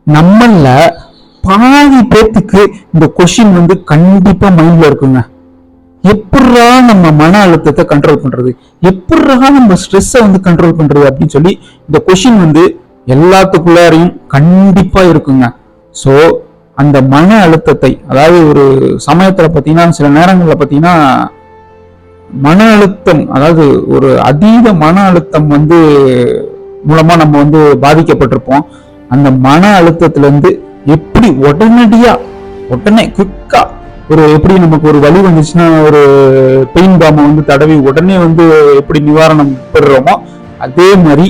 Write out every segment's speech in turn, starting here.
நம்மள பாதி பேத்துக்கு இந்த கொஸ்டின் வந்து கண்டிப்பா மைண்ட்ல இருக்குங்க. எப்படா நம்ம மன அழுத்தத்தை கண்ட்ரோல் பண்றது, எப்படா நம்ம ஸ்ட்ரெஸ்ஸை வந்து கண்ட்ரோல் பண்றது அப்படின்னு சொல்லி இந்த கொஸ்டின் வந்து எல்லாத்துக்குள்ளாரையும் கண்டிப்பா இருக்குங்க. ஸோ அந்த மன அழுத்தத்தை, அதாவது ஒரு சமயத்துல பாத்தீங்கன்னா சில நேரங்கள்ல பாத்தீங்கன்னா மன அழுத்தம், அதாவது ஒரு அதீத மன அழுத்தம் வந்து மூலமா நம்ம வந்து பாதிக்கப்பட்டிருப்போம். அந்த மன அழுத்தத்துல இருந்து எப்படி உடனே குவிக்கா ஒரு எப்படி நமக்கு ஒரு வலி வந்துச்சுன்னா ஒரு பெயின் பாமை வந்து தடவி உடனே வந்து எப்படி நிவாரணம் பெறுறோமோ அதே மாதிரி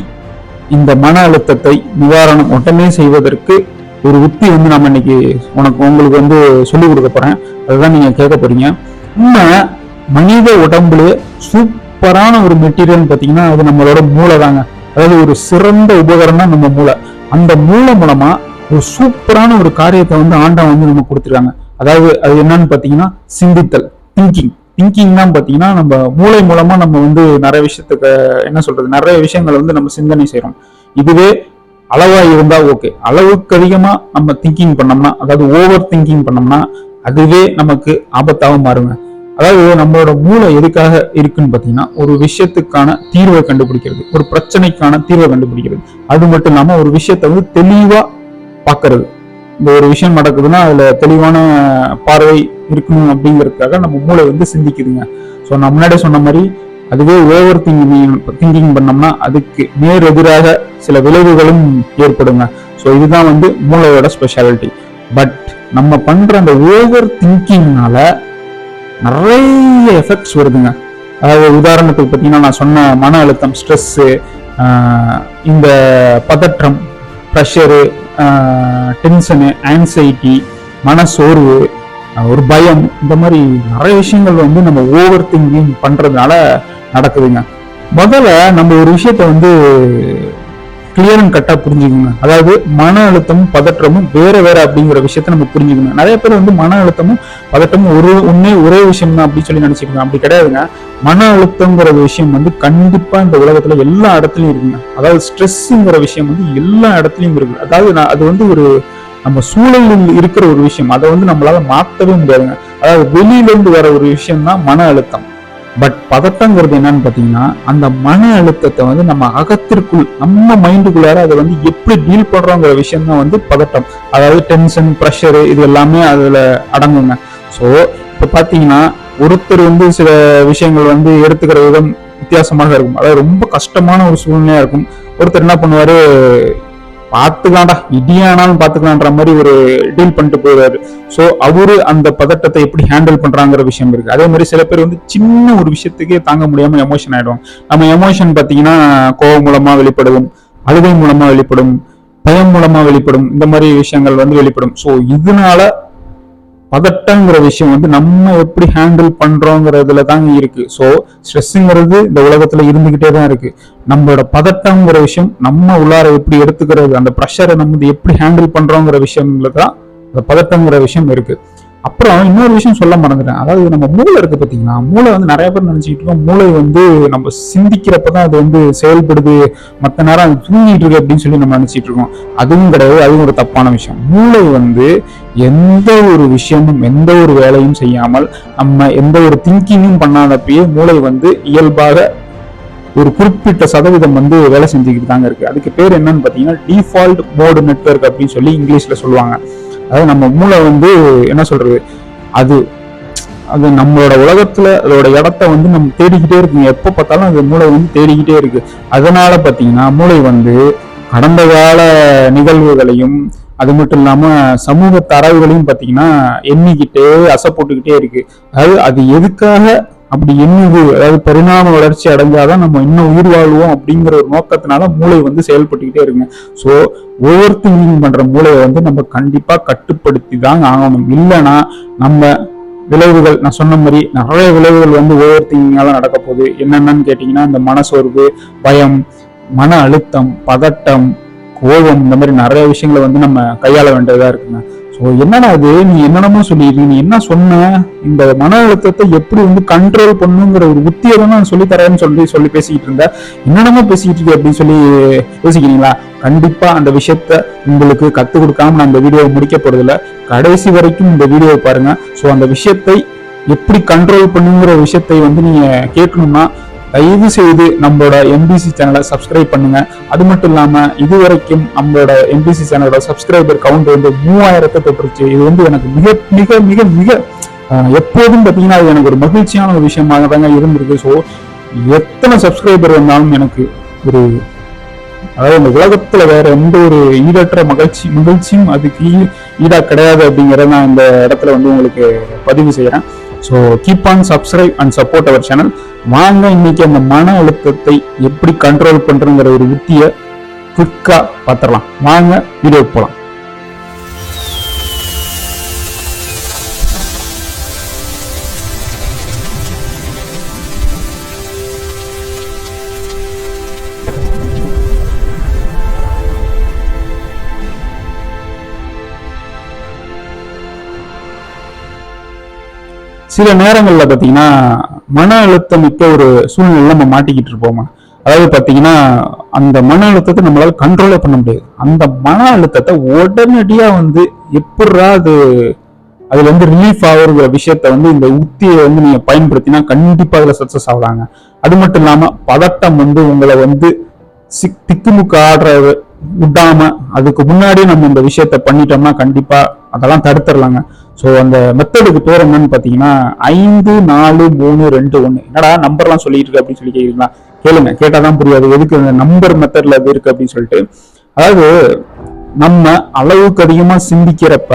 இந்த மன அழுத்தத்தை நிவாரணம் உடனே செய்வதற்கு ஒரு உத்தி வந்து நம்ம இன்னைக்கு உங்களுக்கு வந்து சொல்லிக் கொடுக்க போறேன். அதுதான் நீங்க கேட்க போறீங்க. நம்ம மனித உடம்புல சூப்பரான ஒரு மெட்டீரியல் பாத்தீங்கன்னா அது நம்மளோட மூளை தாங்க. அதாவது ஒரு சிறந்த உபகரணம் நம்ம மூளை. அந்த மூளை மூலமா ஒரு சூப்பரான ஒரு காரியத்தை வந்து ஆண்டவன் வந்து நம்ம கொடுத்துருக்காங்க. அதாவது அது என்னன்னு பாத்தீங்கன்னா சிந்தித்தல், திங்கிங் தான் பாத்தீங்கன்னா நம்ம மூளை மூலமா நம்ம வந்து நிறைய விஷயத்துக்கு என்ன சொல்றது, நிறைய விஷயங்களை வந்து நம்ம சிந்தனை செய்யறோம். இதுவே அளவா இருந்தா ஓகே, அளவுக்கு அதிகமா நம்ம திங்கிங் பண்ணோம்னா, அதாவது ஓவர் திங்கிங் பண்ணோம்னா அதுவே நமக்கு ஆபத்தாக மாறுங்க. அதாவது நம்மளோட மூளை எதுக்காக இருக்குன்னு பாத்தீங்கன்னா ஒரு விஷயத்துக்கான தீர்வை கண்டுபிடிக்கிறது, ஒரு பிரச்சனைக்கான தீர்வை கண்டுபிடிக்கிறது. அது மட்டும் இல்லாம ஒரு விஷயத்த வந்து தெளிவா பாக்குறது. இந்த ஒரு விஷயம் நடக்குதுன்னா அதுல தெளிவான பார்வை இருக்கணும் அப்படிங்கிறதுக்காக நம்ம மூளை வந்து சிந்திக்குதுங்க. ஸோ நான் முன்னாடி சொன்ன மாதிரி அதுவே ஓவர் திங்கிங் பண்ணோம்னா அதுக்கு நேர் எதிராக சில விளைவுகளும் ஏற்படுங்க. ஸோ இதுதான் வந்து மூளையோட ஸ்பெஷாலிட்டி. பட் நம்ம பண்ற அந்த ஓவர் திங்கிங்னால நிறைய எஃபெக்ட்ஸ் வருதுங்க. அதாவது உதாரணத்துக்கு பார்த்தீங்கன்னா நான் சொன்ன மன அழுத்தம், ஸ்ட்ரெஸ்ஸு, இந்த பதற்றம், ப்ரெஷரு, டென்ஷனு, ஆன்சைட்டி, மனசோர்வு, ஒரு பயம், இந்த மாதிரி நிறைய விஷயங்கள் வந்து நம்ம ஓவர் திங்கிங் பண்றதுனால நடக்குதுங்க. முதல்ல நம்ம ஒரு விஷயத்த வந்து கிளியர் அண்ட் கட்டா புரிஞ்சுக்கணும். அதாவது மன அழுத்தமும் பதற்றமும் வேற அப்படிங்கிற விஷயத்த நம்ம புரிஞ்சுக்கணும். நிறைய பேர் வந்து மன அழுத்தமும் பதற்றமும் ஒரே விஷயம் தான் அப்படின்னு சொல்லி நினைச்சுக்கணும். அப்படி கிடையாதுங்க. மன அழுத்தங்கிற விஷயம் வந்து கண்டிப்பா இந்த உலகத்துல எல்லா இடத்துலயும் இருக்குங்க. அதாவது ஸ்ட்ரெஸ்ங்கிற விஷயம் வந்து எல்லா இடத்துலயும் இருக்கு. அதாவது அது வந்து ஒரு நம்ம சூழலில் இருக்கிற ஒரு விஷயம், அதை வந்து நம்மளால மாற்றவே முடியாதுங்க. அதாவது வெளியில இருந்து வர ஒரு விஷயம் தான் மன அழுத்தம். பட் பதட்டங்கிறது என்னன்னு பாத்தீங்கன்னா அந்த மன அழுத்தத்தை வந்து நம்ம அகத்திற்குள், நம்ம மைண்டுக்குள்ளார அதை வந்து எப்படி டீல் பண்றோங்கிற விஷயம் தான் வந்து பதட்டம். அதாவது டென்ஷன், ப்ரெஷரு, இது எல்லாமே அதுல அடங்குங்க. ஸோ இப்ப பாத்தீங்கன்னா ஒருத்தர் வந்து சில விஷயங்கள் வந்து எடுத்துக்கிற விதம் வித்தியாசமாக இருக்கும். அதாவது ரொம்ப கஷ்டமான ஒரு சூழ்நிலையா இருக்கும். ஒருத்தர் என்ன பண்ணுவாரு, பாத்துக்கலாம்டா, இடியானாலும் பாத்துக்கலான்ற மாதிரி ஒரு டீல் பண்ணிட்டு போயிடுவாரு. ஸோ அவரு அந்த பதட்டத்தை எப்படி ஹேண்டில் பண்றாங்கிற விஷயம் இருக்கு. அதே மாதிரி சில பேர் வந்து சின்ன ஒரு விஷயத்துக்கே தாங்க முடியாம எமோஷன் ஆயிடும். நம்ம எமோஷன் பாத்தீங்கன்னா கோபம் மூலமா வெளிப்படும், அழுகை மூலமா வெளிப்படும், பயம் மூலமா வெளிப்படும், இந்த மாதிரி விஷயங்கள் வந்து வெளிப்படும். ஸோ இதனால பதட்டங்கிற விஷயம் வந்து நம்ம எப்படி ஹேண்டில் பண்றோங்கிறதுல தாங்க இருக்கு. ஸோ ஸ்ட்ரெஸ்ஸுங்கிறது இந்த உலகத்துல இருந்துகிட்டே தான் இருக்கு. நம்மளோட பதட்டங்கிற விஷயம் நம்ம உள்ளார எப்படி எடுத்துக்கிறது, அந்த ப்ரெஷரை நம்ம எப்படி ஹேண்டில் பண்றோங்கிற விஷயம்ல தான் அந்த பதட்டங்கிற விஷயம் இருக்கு. அப்புறம் இன்னொரு விஷயம் சொல்ல மறந்துட்டேன். அதாவது நம்ம மூளை இருக்கு பாத்தீங்கன்னா, மூளை வந்து நிறைய பேர் நினைச்சுக்கிட்டு இருக்கோம் மூளை வந்து நம்ம சிந்திக்கிறப்பதான் அது வந்து செயல்படுது, மற்ற நேரம் அது தூங்கிட்டு இருக்கு அப்படின்னு சொல்லி நம்ம நினைச்சிட்டு இருக்கோம். அதுவும் கிடையாது. அதுவும் ஒரு தப்பான விஷயம். மூளை வந்து எந்த ஒரு விஷயமும் எந்த ஒரு வேலையும் செய்யாமல் நம்ம எந்த ஒரு திங்கிங்கும் பண்ணாதப்பயே மூளை வந்து இயல்பாக ஒரு குறிப்பிட்ட சதவீதம் வந்து வேலை செஞ்சுக்கிட்டு தாங்க இருக்கு. அதுக்கு பேர் என்னன்னு பாத்தீங்கன்னா டிஃபால்ட் மோடு நெட்வொர்க் அப்படின்னு சொல்லி இங்கிலீஷ்ல சொல்லுவாங்க. அதாவது நம்ம மூளை வந்து என்ன சொல்றது, அது நம்மளோட உலகத்துல அதோட இடத்த வந்து நம்ம தேடிக்கிட்டே இருக்குங்க. எப்ப பார்த்தாலும் அது மூளை வந்து தேடிக்கிட்டே இருக்கு. அதனால பாத்தீங்கன்னா மூளை வந்து கடந்த கால நிகழ்வுகளையும் அது மட்டும் இல்லாம சமூக தரவுகளையும் பாத்தீங்கன்னா எண்ணிக்கிட்டே அசை போட்டுக்கிட்டே இருக்கு. அதாவது அது எதுக்காக அப்படி எண்ணுது, அதாவது பரிணாம வளர்ச்சி அடைஞ்சாதான் நம்ம இன்னும் உயிர் வாழ்வோம் அப்படிங்கிற ஒரு நோக்கத்தினால மூளை வந்து செயல்பட்டுக்கிட்டே இருக்குங்க. ஸோ ஓவர் திங்கிங் பண்ற மூளையை வந்து நம்ம கண்டிப்பா கட்டுப்படுத்தி தான் ஆகணும். இல்லைன்னா நம்ம விளைவுகள், நான் சொன்ன மாதிரி நிறைய விளைவுகள் வந்து ஓவர் திங்கிங்கால நடக்க போகுது. என்னென்னு கேட்டீங்கன்னா இந்த மனசோர்வு, பயம், மன அழுத்தம், பதட்டம், கோபம், இந்த மாதிரி நிறைய விஷயங்களை வந்து நம்ம கையாள வேண்டியதா இருக்குங்க. ஸோ என்னடா அது, நீ என்னென்னமோ சொல்லிடு, நீ என்ன சொன்ன, இந்த மன அழுத்தத்தை எப்படி வந்து கண்ட்ரோல் பண்ணுங்கிற ஒரு உத்தியை தான் நான் சொல்லி தரேன்னு சொல்லி பேசிக்கிட்டு இருந்த, என்னென்னமோ பேசிக்கிட்டு இருக்கு அப்படின்னு சொல்லி யோசிக்கிறீங்களா? கண்டிப்பா அந்த விஷயத்த உங்களுக்கு கத்துக் கொடுக்காம நான் இந்த வீடியோவை முடிக்க போறது இல்லை. கடைசி வரைக்கும் இந்த வீடியோவை பாருங்க. ஸோ அந்த விஷயத்தை எப்படி கண்ட்ரோல் பண்ணுங்கிற விஷயத்தை வந்து நீங்க கேட்கணும்னா தயவு செய்து நம்மளோட எம்பிசி சேனலை சப்ஸ்கிரைப் பண்ணுங்க. அது மட்டும் இல்லாம இதுவரைக்கும் நம்மளோட எம்பிசி சேனலோட சப்ஸ்கிரைபர் கவுண்ட் வந்து 3000 தொட்டுருச்சு. இது வந்து எனக்கு மிக மிக மிக மிக எப்போதும் பார்த்தீங்கன்னா அது எனக்கு ஒரு மகிழ்ச்சியான ஒரு விஷயமாக தாங்க இருந்திருக்கு. ஸோ எத்தனை சப்ஸ்கிரைபர் வந்தாலும் எனக்கு ஒரு, அதாவது இந்த உலகத்துல வேற எந்த ஒரு ஈடற்ற மகிழ்ச்சியும் அதுக்கு ஈடா கிடையாது அப்படிங்கிறத நான் இந்த இடத்துல வந்து உங்களுக்கு பதிவு செய்யறேன். So keep on subscribe and support our channel. வாங்க இன்னைக்கு அந்த மன அழுத்தத்தை எப்படி கண்ட்ரோல் பண்றங்கிற ஒரு உத்தியை குயிக்கா பார்த்துடலாம். வாங்க வீடியோ போலாம். சில நேரங்கள்ல பாத்தீங்கன்னா மன அழுத்தம் மிக்க ஒரு சூழ்நிலை நம்ம மாட்டிக்கிட்டு இருப்போமா. அதாவது பாத்தீங்கன்னா அந்த மன அழுத்தத்தை நம்மளால கண்ட்ரோலே பண்ண முடியாது. அந்த மன அழுத்தத்தை உடனடியா வந்து எப்படா அதுல வந்து ரிலீஃப் ஆகுற விஷயத்த வந்து இந்த உத்தியை வந்து நீங்க பயன்படுத்தினா கண்டிப்பா அதுல சக்சஸ் ஆகலாங்க. அது மட்டும் இல்லாம பதட்டம் வந்து உங்களை வந்து திக்குமுக்கு ஆடுற விடாம அதுக்கு முன்னாடியே நம்ம இந்த விஷயத்த பண்ணிட்டோம்னா கண்டிப்பா அதெல்லாம் தடுத்துடலாங்க. ஸோ அந்த மெத்தடுக்கு பேர் என்னன்னு பாத்தீங்கன்னா 5 4 3 2 1. என்னடா நம்பர்லாம் சொல்லிட்டு இருக்கு அப்படின்னு சொல்லி கேட்குறீங்களா? கேளுங்க, கேட்டாதான் புரியாது எதுக்கு இந்த நம்பர் மெத்தட்ல அது இருக்கு அப்படின்னு சொல்லிட்டு. அதாவது நம்ம அளவுக்கு அதிகமா சிந்திக்கிறப்ப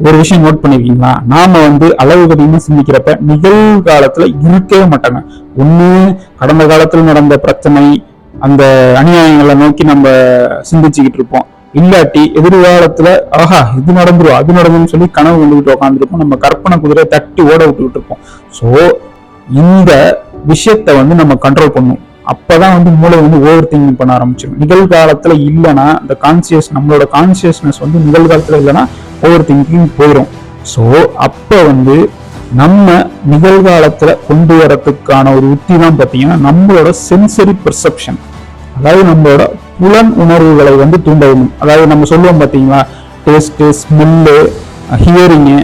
ஒரு விஷயம் நோட் பண்ணிருக்கீங்களா, நாம வந்து அளவுக்கு அதிகமா சிந்திக்கிறப்ப நிகழ்காலத்துல இருக்கவே மாட்டாங்க. ஒண்ணு கடந்த காலத்துல நடந்த பிரச்சனை அந்த அநியாயங்களை நோக்கி நம்ம சிந்திச்சுக்கிட்டு இருப்போம். இல்லாட்டி எதிர்காலத்துல ஆஹா இது நடந்துரும் அது நடந்துரும் சொல்லி கனவு வந்துகிட்டு உட்காந்துருப்போம். நம்ம கற்பனை குதிரையை தட்டி ஓட விட்டுக்கிட்டு இருப்போம். ஸோ இந்த விஷயத்த வந்து நம்ம கண்ட்ரோல் பண்ணும். அப்பதான் வந்து மூளை வந்து ஓவர் திங்கிங் பண்ண ஆரம்பிச்சிடும். நிகழ்காலத்துல இல்லைன்னா இந்த நம்மளோட கான்சியஸ்னஸ் வந்து நிகழ்காலத்துல இல்லைன்னா ஓவர் திங்கிங் போயிடும். ஸோ அப்ப வந்து நம்ம நிகழ்காலத்துல கொண்டு வரதுக்கான ஒரு உத்தி தான் பாத்தீங்கன்னா நம்மளோட சென்சரி பெர்செப்ஷன். அதாவது நம்மளோட புலன் உணர்வுகளை வந்து தூண்டணும். அதாவது நம்ம சொல்லுவோம் பாத்தீங்களா, டேஸ்ட், ஸ்மெல்லு, ஹியரிங்கு,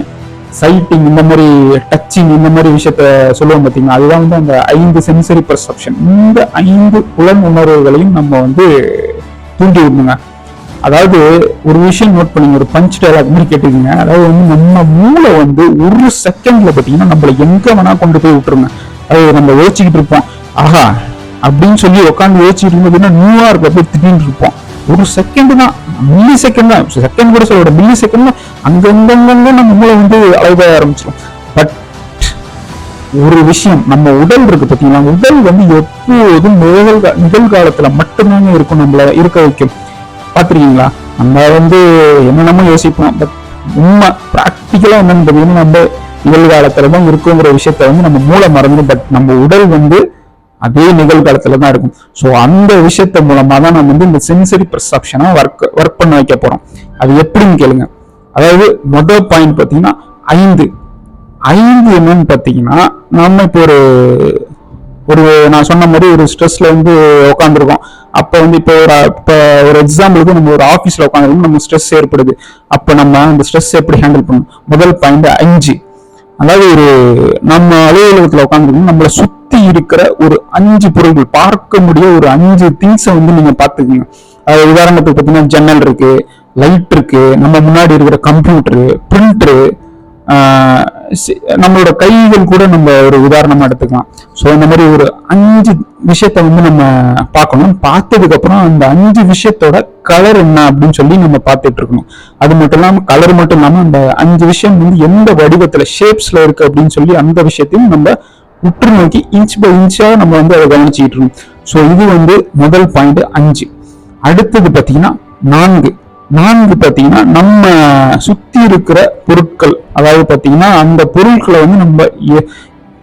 சைட்டிங், இந்த மாதிரி டச்சிங், இந்த மாதிரி விஷயத்த சொல்லுவோம் பாத்தீங்களா. அதுதான் வந்து அந்த 5 சென்சரி பெர்செப்ஷன். இந்த 5 புலன் உணர்வுகளையும் நம்ம வந்து தூண்டி விடணுங்க. அதாவது ஒரு விஷயம் நோட் பண்ணீங்க, ஒரு பஞ்ச் டயலாக் மாதிரி கேட்டுக்கீங்க. அதாவது வந்து நம்ம மூளை வந்து ஒரு செகண்ட்ல பாத்தீங்கன்னா நம்மள எங்க வேணா கொண்டு போய் விட்டுருங்க. அதாவது நம்ம யோசிச்சுக்கிட்டு இருப்போம், ஆஹா அப்படின்னு சொல்லி உட்காந்து யோசிச்சுட்டு இருந்ததுன்னா நியூயார்க்ல போய் திடீர்னு இருப்போம். ஒரு செகண்ட் தான், மில்லி செகண்ட் தான், செகண்ட் கூட சொல்ல மில்லி செகண்ட் தான், அங்கங்க நம்ம மூளை வந்து அலைவ ஆரம்பிச்சிடும். பட் ஒரு விஷயம், நம்ம உடல் இருக்கு பாத்தீங்களா, உடல் வந்து எப்போதும் நிகழ்காலத்துல மட்டும்தாங்க இருக்கும், நம்மள இருக்க வைக்கும். பாத்திருக்கீங்களா? நம்ம வந்து என்னென்னமோ யோசிப்போம், பட் உண்மை பிராக்டிக்கலா என்னன்னு பார்த்தீங்கன்னா நம்ம நிகழ்காலத்துலதான் இருக்குங்கிற விஷயத்த வந்து நம்ம மூளை மறந்துடும். பட் நம்ம உடல் வந்து அதே நிகழ்காலத்துலதான் இருக்கும். ஸோ அந்த விஷயத்த மூலமா தான் நம்ம வந்து இந்த சென்சரி பெர்செப்ஷனை ஒர்க் பண்ண வைக்க போறோம். அது எப்படின்னு கேளுங்க. அதாவது முதல் பாயிண்ட் பாத்தீங்கன்னா 5 என்னன்னு பாத்தீங்கன்னா, நம்ம இப்போ ஒரு நான் சொன்ன மாதிரி ஒரு ஸ்ட்ரெஸ்ல வந்து உட்காந்துருக்கோம். அப்ப வந்து இப்போ ஒரு எக்ஸாம்பிளுக்கு நம்ம ஒரு ஆஃபீஸ்ல உட்காந்துருக்கோம், நம்ம ஸ்ட்ரெஸ் ஏற்படுது. அப்ப நம்ம அந்த ஸ்ட்ரெஸ் எப்படி ஹேண்டில் பண்ணணும்? முதல் பாயிண்ட் 5. அதாவது நம்ம அலுவலகத்துல உட்காந்துருக்கோம், நம்மளை சுத்தி இருக்கிற ஒரு 5 பொருட்கள், பார்க்க முடிய ஒரு 5 திங்ஸை வந்து நீங்க பாத்துக்கீங்க. உதாரணத்துக்கு பாத்தீங்கன்னா ஜன்னல் இருக்கு, லைட் இருக்கு, நம்ம முன்னாடி இருக்கிற கம்ப்யூட்டரு, பிரிண்டரு, நம்மளோட கைகள் கூட நம்ம ஒரு உதாரணமா எடுத்துக்கலாம். ஸோ இந்த மாதிரி ஒரு 5 விஷயத்த வந்து நம்ம பார்க்கணும். பார்த்ததுக்கு அப்புறம் அந்த 5 விஷயத்தோட கலர் என்ன அப்படின்னு சொல்லி நம்ம பார்த்துட்டு இருக்கணும். அது மட்டும் இல்லாம கலர் மட்டும் இல்லாம அந்த 5 விஷயம் வந்து எந்த வடிவத்துல ஷேப்ஸ்ல இருக்கு அப்படின்னு சொல்லி அந்த விஷயத்தையும் நம்ம உற்று நோக்கி இன்ச் பை இன்ச்சா நம்ம வந்து அதை கவனிச்சுக்கிட்டு இருக்கோம். ஸோ இது வந்து முதல் பாயிண்ட் 5. அடுத்தது பாத்தீங்கன்னா 4 பாத்தீங்கன்னா நம்ம சுத்தி இருக்கிற பொருட்கள். அதாவது பாத்தீங்கன்னா அந்த பொருட்களை வந்து நம்ம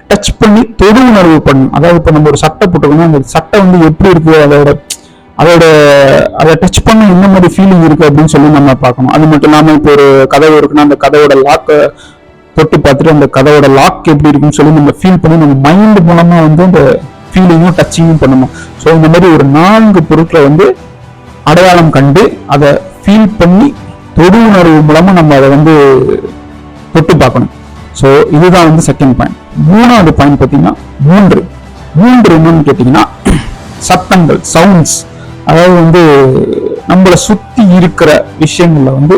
டச் பண்ணி தொடு உணர்வு பண்ணணும். அதாவது இப்ப நம்ம ஒரு சட்டை போட்டுக்கணும், அந்த சட்டை வந்து எப்படி இருக்கு, அதோட அதை டச் பண்ண என்ன மாதிரி ஃபீலிங் இருக்கு அப்படின்னு சொல்லி நம்ம பார்க்கணும். அது மட்டும் இல்லாம இப்போ ஒரு கதவு இருக்குன்னா அந்த கதவோட லாக்கை தொட்டு பார்த்துட்டு அந்த கதவோட லாக் எப்படி இருக்குன்னு சொல்லி நம்ம ஃபீல் பண்ணி நம்ம மைண்ட் மூலமா வந்து அந்த ஃபீலிங்கும் டச்சிங்கும் பண்ணணும். ஸோ இந்த மாதிரி ஒரு 4 பொருட்களை வந்து அடையாளம் கண்டு அதை ஃபீல் பண்ணி தொடு உணர்வு மூலமா நம்ம அதை வந்து தொட்டு பார்க்கணும். ஸோ இதுதான் வந்து செகண்ட் பாயிண்ட். 3வது பாயிண்ட் பார்த்தீங்கன்னா மூன்று என்னன்னு கேட்டீங்கன்னா சத்தங்கள், சவுண்ட்ஸ். அதாவது வந்து நம்மளை சுத்தி இருக்கிற விஷயங்கள்ல வந்து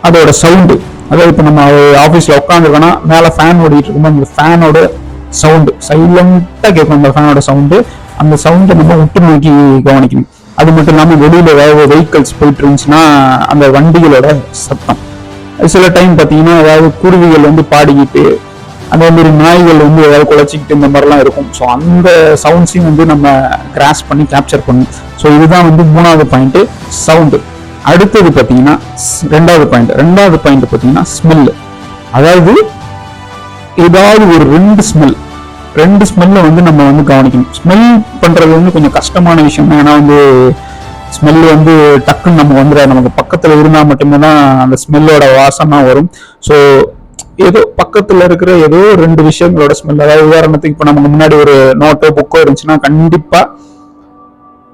அதோட சவுண்டு. அதாவது இப்போ நம்ம ஆஃபீஸ்ல உட்காந்துருக்கோம்னா மேலே ஃபேன் ஓடிட்டு இருக்கும்போது அந்த ஃபேனோட சவுண்டு சைலண்டா கேட்கும். அந்த ஃபேனோட சவுண்டு, அந்த சவுண்டை நம்ம உற்று நோக்கி கவனிக்கணும். அது மட்டும் இல்லாமல் வெளியில ஏதாவது வெஹிக்கல்ஸ் போயிட்டு இருந்துச்சுன்னா அந்த வண்டிகளோட சத்தம். சில டைம் பார்த்தீங்கன்னா ஏதாவது குருவிகள் வந்து பாடிக்கிட்டு, அதே மாதிரி நாய்கள் வந்து ஏதாவது குலைச்சிக்கிட்டு இந்த மாதிரிலாம் இருக்கும். ஸோ அந்த சவுண்ட்ஸையும் வந்து நம்ம கிராஸ் பண்ணி கேப்சர் பண்ணணும். ஸோ இதுதான் வந்து 3வது பாயிண்ட், சவுண்டு. அடுத்தது பார்த்தீங்கன்னா 2வது பாயிண்ட் பார்த்தீங்கன்னா ஸ்மெல்லு. அதாவது ஏதாவது ஒரு 2 ஸ்மெல்ல வந்து நம்ம வந்து கவனிக்கணும். ஸ்மெல் பண்றது வந்து கொஞ்சம் கஷ்டமான விஷயம். ஏன்னா வந்து ஸ்மெல் வந்து டக்குன்னு நம்ம வந்து நமக்கு பக்கத்துல இருந்தால் மட்டும்தான் அந்த ஸ்மெல்லோட வாசம் தான் வரும். ஸோ ஏதோ பக்கத்துல இருக்கிற ஏதோ 2 விஷயங்களோட ஸ்மெல். அதாவது உதாரணத்துக்கு இப்போ நமக்கு முன்னாடி ஒரு நோட்டோ புக்கோ இருந்துச்சுன்னா கண்டிப்பா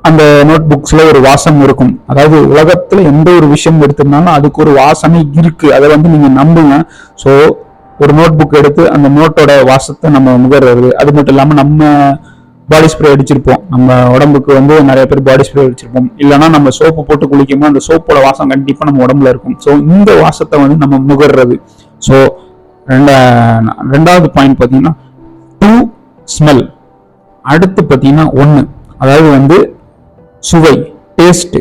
அந்த நோட் புக்ஸ்ல ஒரு வாசம் இருக்கும். அதாவது உலகத்துல எந்த ஒரு விஷயம் எடுத்திருந்தாலும் அதுக்கு ஒரு வாசனை இருக்கு. அதை வந்து நீங்க நம்புங்க. ஸோ ஒரு நோட் புக் எடுத்து அந்த நோட்டோட வாசத்தை நம்ம நுகர்றது. அது மட்டும் இல்லாம நம்ம பாடி ஸ்ப்ரே அடிச்சிருப்போம். நம்ம உடம்புக்கு வந்து நிறைய பேர் பாடி ஸ்ப்ரே அடிச்சிருப்போம். இல்லைன்னா நம்ம சோப்பு போட்டு குளிக்கும்போது அந்த சோப்போட வாசம் கண்டிப்பா நம்ம உடம்புல இருக்கும். ஸோ இந்த வாசத்தை வந்து நம்ம நுகர்றது. ஸோ 2வது பாயிண்ட் பார்த்தீங்கன்னா 2 ஸ்மெல். அடுத்து பார்த்தீங்கன்னா 1 அதாவது வந்து சுவை, டேஸ்ட்.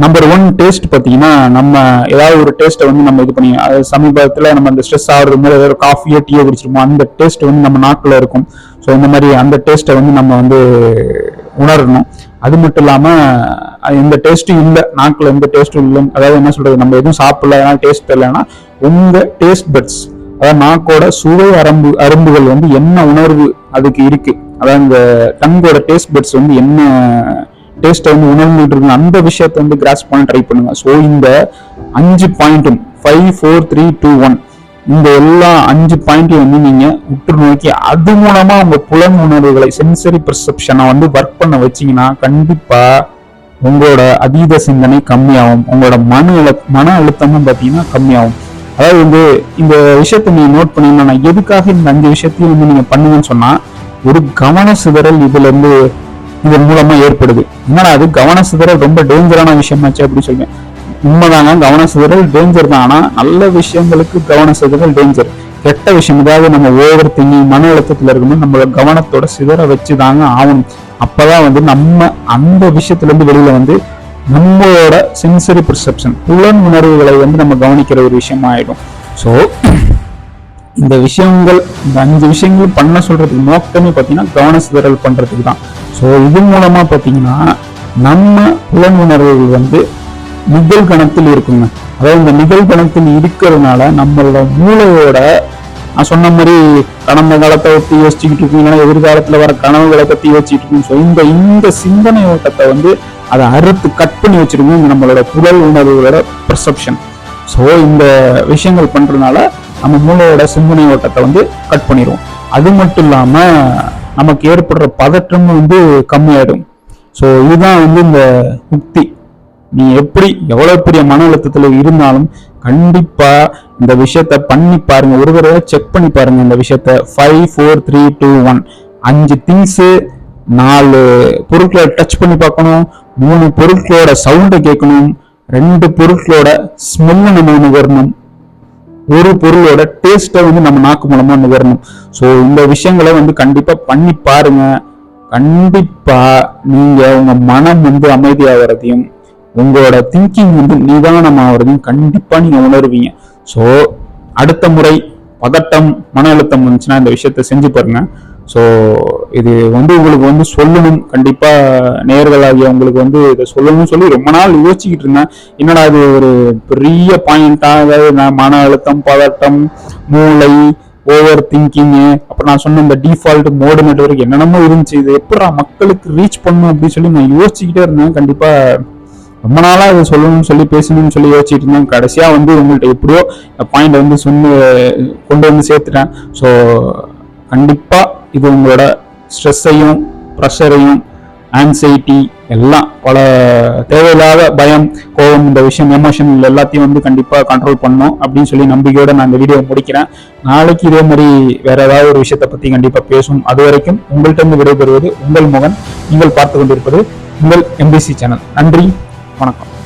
நம்பர் 1 டேஸ்ட் பார்த்தீங்கன்னா நம்ம ஏதாவது ஒரு டேஸ்ட்டை வந்து நம்ம இது பண்ணி, சமீபத்தில் நம்ம அந்த ஸ்ட்ரெஸ் ஆகுறது மாதிரி ஏதாவது ஒரு காஃபியோ டீயோ குடிச்சிருப்போம். அந்த டேஸ்ட் வந்து நம்ம நாக்கில் இருக்கும். ஸோ இந்த மாதிரி அந்த டேஸ்ட்டை வந்து நம்ம வந்து உணரணும். அது மட்டும் இல்லாமல் எந்த டேஸ்ட்டும் இல்லை, நாக்கில் எந்த டேஸ்ட்டும் இல்லை. அதாவது என்ன சொல்றது, நம்ம எதுவும் சாப்பிடல, ஏன்னா டேஸ்ட் தெரியலன்னா உங்க டேஸ்ட் பட்ஸ், அதாவது நாக்கோட சுவை அரும்புகள் வந்து என்ன உணர்வு அதுக்கு இருக்கு, அதாவது இந்த டங்கோட டேஸ்ட் பட்ஸ் வந்து என்ன டேஸ்ட்டை வந்து உணர்ந்துட்டு இருக்கு, அந்த விஷயத்தை வந்து கிராஸ் பண்ண ட்ரை பண்ணுங்க. ஸோ இந்த 5 பாயிண்ட்டும் 5, 4, 3, 2, 1 இந்த எல்லா 5 பாயிண்ட்டையும் வந்து நீங்க உற்று நோக்கி அது மூலமா உங்க புலன் உணர்வுகளை, சென்சரி பெர்செப்ஷனை வந்து ஒர்க் பண்ண வச்சீங்கன்னா கண்டிப்பா உங்களோட அதீத சிந்தனை கம்மியாகும். உங்களோட மன அழுத்தமும் பார்த்தீங்கன்னா கம்மியாகும். அதாவது வந்து இந்த விஷயத்தை நீங்க நோட் பண்ணீங்கன்னா, நான் எதுக்காக இந்த 5 விஷயத்தையும் வந்து நீங்க பண்ணுங்கன்னு சொன்னா, ஒரு கவன சிதறல் இதன் மூலமா ஏற்படுது. என்னடா அது கவன சிதறல் ரொம்ப டேஞ்சரான விஷயமாச்சு அப்படின்னு சொல்லுவேன். உண்மைதாங்க, கவன சிதறல் டேஞ்சர் தான். ஆனா நல்ல விஷயங்களுக்கு கவன சிதறல் டேஞ்சர். கெட்ட விஷயம் ஏதாவது நம்ம ஓவர் திங்கிங், மன அழுத்தத்துல இருக்கும்போது நம்மளோட கவனத்தோட சிதற வச்சுதாங்க ஆகணும். அப்பதான் வந்து நம்ம அந்த விஷயத்துல இருந்து வெளியில வந்து நம்மளோட சென்சரி பெர்செப்ஷன், புலன் உணர்வுகளை வந்து நம்ம கவனிக்கிற ஒரு விஷயமா ஆயிடும். ஸோ இந்த 5 விஷயங்கள் பண்ண சொல்றதுக்கு நோக்கமே பார்த்தீங்கன்னா கவன சிதறல் பண்றதுக்கு தான். ஸோ இது மூலமா பார்த்தீங்கன்னா நம்ம புலன் உணர்வுகள் வந்து நிகழ்கணத்தில் இருக்குங்க. அதாவது இந்த நிகழ்கணத்தில் இருக்கிறதுனால நம்மளோட மூளையோட, நான் சொன்ன மாதிரி கடந்த காலத்தை பற்றி யோசிச்சுக்கிட்டு இருக்கீங்கன்னா எதிர்காலத்துல வர கனவுகளை பத்தி யோசிச்சுட்டு இருக்கோம். ஸோ இந்த சிந்தனை ஓட்டத்தை வந்து அதை அறுத்து கட் பண்ணி வச்சிருக்கோம் நம்மளோட புலன் உணர்வுகளோட பெர்செப்ஷன். ஸோ இந்த விஷயங்கள் பண்றதுனால நம்ம மூளையோட சிந்தனை ஓட்டத்தை வந்து கட் பண்ணிடுவோம். அது மட்டும் இல்லாம நமக்கு ஏற்படுற பதற்றம் வந்து கம்மியாயிடும். ஸோ இதுதான் வந்து இந்த யுக்தி. நீ எவ்வளவு பெரிய மன அழுத்தத்துல இருந்தாலும் கண்டிப்பா இந்த விஷயத்த பண்ணி பாருங்க. ஒரு தடவை செக் பண்ணி பாருங்க இந்த விஷயத்த. 5, 4, 3, 2, 1 5 திங்ஸ், 4 பொருட்களை டச் பண்ணி பார்க்கணும், 3 பொருட்களோட சவுண்டை கேட்கணும், 2 பொருட்களோட ஸ்மெல்ல நம்ம நுகரணும், 1 பொருளோட டேஸ்ட்டை வந்து நம்ம நாக்கு மூலமா நுகரணும். ஸோ இந்த விஷயங்களை வந்து கண்டிப்பா பண்ணி பாருங்க. கண்டிப்பா நீங்க உங்க மனம் வந்து அமைதியாகிறதையும் உங்களோட திங்கிங் வந்து நிதானமாகிறதையும் கண்டிப்பா நீங்க உணர்வீங்க. ஸோ அடுத்த முறை பதட்டம், மன அழுத்தம் வந்துச்சுன்னா இந்த விஷயத்த செஞ்சு பாருங்க. ஸோ இது வந்து உங்களுக்கு வந்து சொல்லணும், கண்டிப்பா நேயர்களாகிய உங்களுக்கு வந்து இதை சொல்லணும்னு சொல்லி ரொம்ப நாள் யோசிச்சுக்கிட்டு இருந்தேன். என்னடா இது ஒரு பெரிய பாயிண்டா, அதாவது மன அழுத்தம், பதட்டம், மூளை, ஓவர் திங்கிங்கு, அப்புறம் நான் சொன்ன இந்த டிஃபால்ட் மோடு நெட்வொர்க் என்னென்னமோ இருந்துச்சு. இது எப்படா மக்களுக்கு ரீச் பண்ணும் அப்படின்னு சொல்லி நான் யோசிச்சுக்கிட்டே இருந்தேன். கண்டிப்பா ரொம்ப நாளா இதை சொல்லணும்னு சொல்லி பேசணும்னு சொல்லி யோசிச்சுட்டு இருந்தேன். கடைசியா வந்து உங்கள்கிட்ட எப்படியோ பாயிண்ட் வந்து கொண்டு வந்து சேர்த்துட்டேன். ஸோ கண்டிப்பா இது உங்களோட ஸ்ட்ரெஸ்ஸையும் ப்ரெஷரையும் ஆன்சைட்டி எல்லாம் பல தேவையில்லாத பயம், கோபம், இந்த விஷயம் எமோஷன் எல்லாத்தையும் வந்து கண்டிப்பா கண்ட்ரோல் பண்ணணும் அப்படின்னு சொல்லி நம்பிக்கையோட நான் இந்த வீடியோ முடிக்கிறேன். நாளைக்கு இதே மாதிரி வேற ஏதாவது ஒரு விஷயத்தை பத்தி கண்டிப்பா பேசும். அது வரைக்கும் உங்கள்கிட்ட இருந்து விடைபெறுவது உங்கள் மோகன். நீங்கள் பார்த்து கொண்டிருப்பது உங்கள் MBC சேனல். நன்றி, வணக்கம்.